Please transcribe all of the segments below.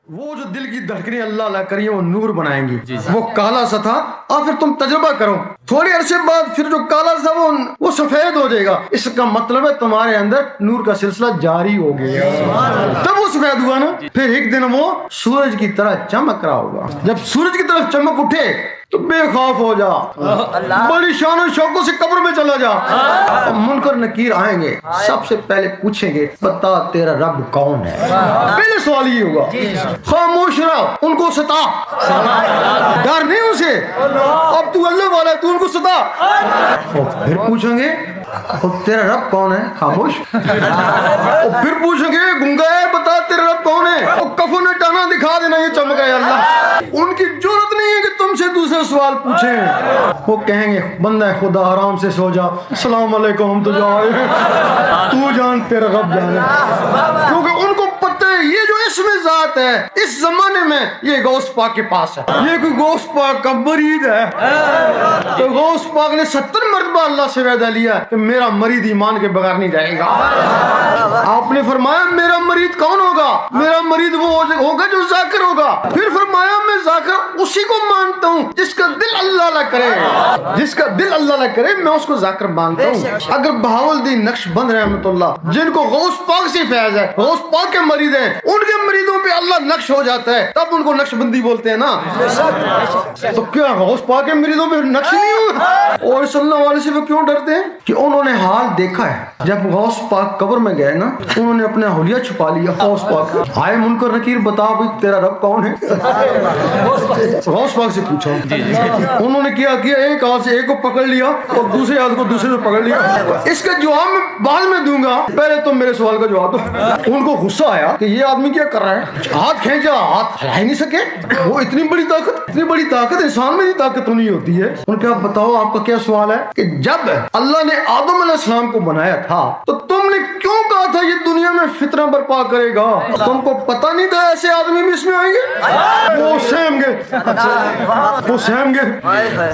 وہ جو دل کی دھڑکنیں اللہ اللہ کریے وہ نور بنائیں گی. وہ کالا سا تھا اور پھر تم تجربہ کرو تھوڑی عرصے بعد پھر جو کالا سا وہ سفید ہو جائے گا. اس کا مطلب ہے تمہارے اندر نور کا سلسلہ جاری ہو گیا. تب وہ سفید ہوا نا. پھر ایک دن وہ سورج کی طرح چمک رہا ہوگا. جب سورج کی طرف چمک اٹھے تو بے خوف ہو جا, بڑی شان و شوقوں سے قبر میں چلا جا. منکر نکیر آئیں گے, سب سے پہلے پوچھیں گے بتا تیرا رب کون ہے. پہلے سوال یہ ہوگا. خاموش رہو, ان کو ستا, ڈر نہیں اسے. اب تو اللہ والا ہے, تو ان کو ستا. اور پھر پوچھیں گے تیرا رب کون ہے. خاموش. اور پھر پوچھیں گے گنگا ہے, بتا تیرا رب کون ہے. اور کفن نے ٹانا دکھا دینا یہ چمک ہے اللہ. ان کی جرات نہیں ہے کہ تم سے دوسرے سوال پوچھیں. وہ کہیں گے بندہ خدا آرام سے سو جا, السلام علیکم, ہم تو جائے, تو جان تیرا رب جانے. کیونکہ ان کو پتہ ہے یہ جو اس میں ذات ہے اس زمانے میں یہ غوث پاک کے پاس ہے. یہ کوئی غوث پاک کا مرید ہے. تو غوث پاک نے 70 مرتبہ اللہ سے وعدہ لیا کہ میرا مرید ایمان کے بغیر نہیں جائے گا. آپ نے فرمایا میرا مرید کون ہوگا. میرا مرید وہ ہوگا جو ذاکر ہوگا. پھر فرمایا میں ذاکر اسی کو مانتا ہوں جس کا دل اللہ اللہ کرے. جس کا دل اللہ اللہ کرے میں اس کو ذاکر مانتا ہوں. اگر بہاولدین نقش بند رحمۃ اللہ جن کو غوث پاک سے فیض ہے, غوث پاک کے مرید ہیں, ان کے مریدوں پہ اللہ نقش ہو جاتا ہے تب ان کو نقش بندی بولتے ہیں نا. تو کیا غوث پاک کے مریدوں پہ نقش نہیں ہوا. اور صلی اللہ علیہ وسلم کیوں ڈرتے ہیں کہ انہوں نے حال دیکھا ہے. جب غوث پاک قبر میں گئے نا انہوں نے اپنا حلیہ چھپا لیا. غوث پاک آئے منکر نکیر بتا بھائی تیرا رب کون ہے. غوث پاک سے پوچھا. انہوں نے کیا ایک ہاتھ سے ایک کو پکڑ لیا اور دوسرے ہاتھ کو دوسرے سے پکڑ لیا. اس کا جواب میں بعد میں دوں گا, پہلے تم میرے سوال کا جواب دو. ان کو غصہ آیا کہ یہ آدمی کیا کر رہا ہے. ہاتھ کھینچا, ہاتھ ہلا ہی نہیں سکے. وہ اتنی بڑی طاقت انسان میں ہی طاقت تو نہیں ہوتی ہے. ان کا بتاؤ آپ کا کیا سوال ہے کہ جب اللہ نے آدم علیہ السلام کو بنایا تھا تو تم نے کیوں کہا تھا یہ دنیا میں فتنہ برپا کرے گا. تم کو پتہ نہیں تھا ایسے آدمی بھی اس میں آئیں گے. وہ سہم گئے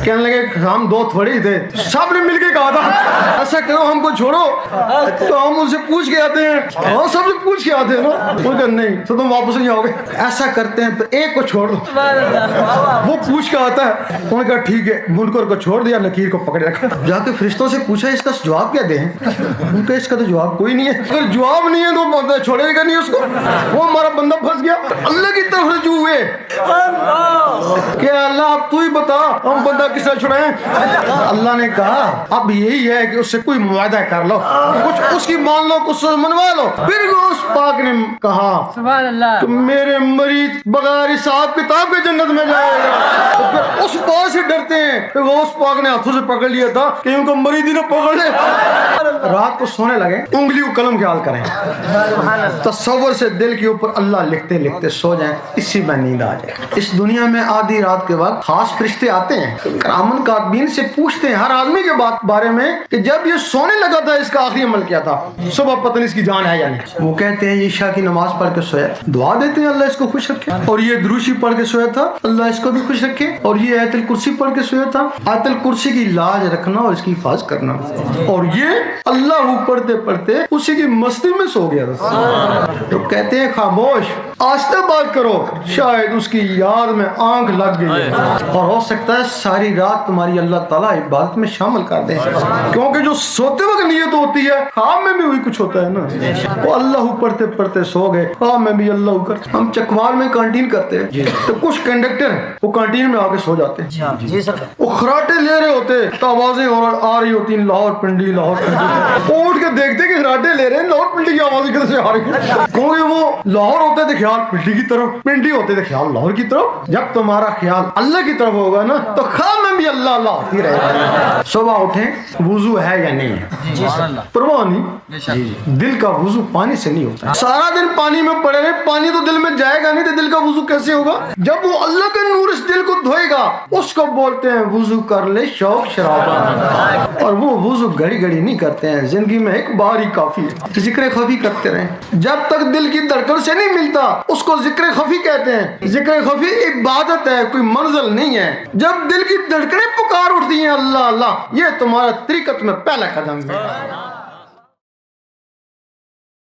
کہنے لگے ہم دو تھوڑے ہی تھے, سب نے مل کے کہا تھا ایسا کرو ہم کو چھوڑو. تو ہم ان سے پوچھ کے آتے ہیں, ہاں سب سے پوچھ کے آتے ہیں نا. ان کا نہیں تو تم واپس نہیں آؤ گے. ایسا کرتے ہیں تو ایک کو چھوڑ دو. وہ پوچھ کے آتا ہے. انہوں نے کہا ٹھیک ہے, منکر کو چھوڑ دیا, نکیر کو پکڑے رکھا. جا کے فرشتوں سے پوچھا اس کا جواب کیا دیں. ان کا اس کا تو جواب کوئی نہیں ہے. اگر جواب نہیں ہے تو بندہ چھوڑے گا نہیں اس کو. وہ ہمارا بندہ پھنس گیا. اللہ کی طرف رجوع ہوئے کہ اللہ اب تو ہی بتا ہم بندہ کس طرح چھڑائیں. اللہ نے کہا اب یہی ہے کہ اس سے کوئی معاہدہ کر لو, کچھ اس کی مان لو, کچھ منوا لو. پھر غوث پاک نے کہا سبحان اللہ کہ میرے مریض بغیر حساب کتاب کے جنت میں جائے گا. تو پھر اس بات سے ڈرتے ہیں کہ غوث پاک نے ہاتھوں سے پکڑ لیا تھا کہ ان کو مریض ہی نہ پکڑ لے. رات کو سونے لگے, انگلی کو قلم خیال کریں, تصور سے دل کے اوپر اللہ لکھتے لکھتے سو جائیں, اسی میں نیند آ جائے. اس دنیا میں آدھی رات کے وقت خاص فرشتے آتے ہیں, کرامن کاتبین سے پوچھتے ہیں ہر آدمی کے بارے میں کہ جب یہ سونے لگا تھا اس کا آخری عمل کیا تھا, صبح پتہ نہیں اس کی جان ہے یا نہیں. وہ کہتے ہیں یہ عشاء کی نماز پڑھ کے سویا, دعا دیتے ہیں اللہ اس کو خوش رکھے. اور یہ دروشی پڑھ کے سویا تھا, اللہ اس کو بھی خوش رکھے. اور یہ آیت الکرسی پڑھ کے سویا تھا, آیت الکرسی کی لاج رکھنا اور اس کی حفاظت کرنا. اور یہ اللہ پڑھتے پڑھتے اسی کی مستی میں سو گیا تھا. تو کہتے ہیں خاموش, آہستہ بات کرو, شاید اس کی یاد میں آنکھ لگ گئی ہے اور ہو سکتا ہے ساری رات تمہاری اللہ تعالیٰ عبادت میں شامل کر دیں. کیونکہ جو سوتے وقت نیت ہوتی ہے خواب میں بھی وہی کچھ ہوتا ہے نا. وہ اللہ پڑھتے پڑھتے سو گئے, خواب میں بھی اللہ کرتے. ہم چکوال میں کانٹین کرتے ہیں تو کچھ کنڈکٹر وہ کانٹین میں آ کے سو جاتے ہیں. وہ خراٹے لے رہے ہوتے تو آوازیں آ رہی ہوتی ہیں لاہور پنڈی لاہور پنڈی. اٹھ کے دیکھتے کہ خراٹے لے رہے ہیں, لاہور پنڈی کی آوازیں کیسے آ رہی ہیں. کیونکہ وہ لاہور ہوتے تھے خیال پنڈی کی طرف, پنڈی ہوتے تھے خیال لاہور کی طرف. جب تمہارا خیال اللہ کی طرف ہوگا نا تو خواب میں بھی اللہ اللہ ہوتی رہے گا. صبح اٹھیں وضو ہے یا نہیں ہے, پرواہ نہیں. دل کا وضو پانی سے نہیں ہوتا. سارا دن پانی میں پڑے رہے, پانی تو دل میں جائے گا نہیں تو دل کا وضو کیسے ہوگا. جب وہ اللہ کا نور اس دل کو دھوئے گا اس کو بولتے ہیں وضو کر لے شوق شرابہ. اور وہ وضو گھڑی گھڑی نہیں کرتے ہیں, زندگی میں ایک بار ہی کافی ہے. ذکر خفی کرتے رہیں, جب تک دل کی دھڑکن سے نہیں ملتا اس کو ذکر خفی کہتے ہیں. ذکر خفی عبادت ہے, کوئی منزل نہیں ہے. جب دل کی دھڑکنیں پکار اٹھتی ہیں اللہ اللہ, یہ تمہارا طریقت میں پہلا قدم ہے.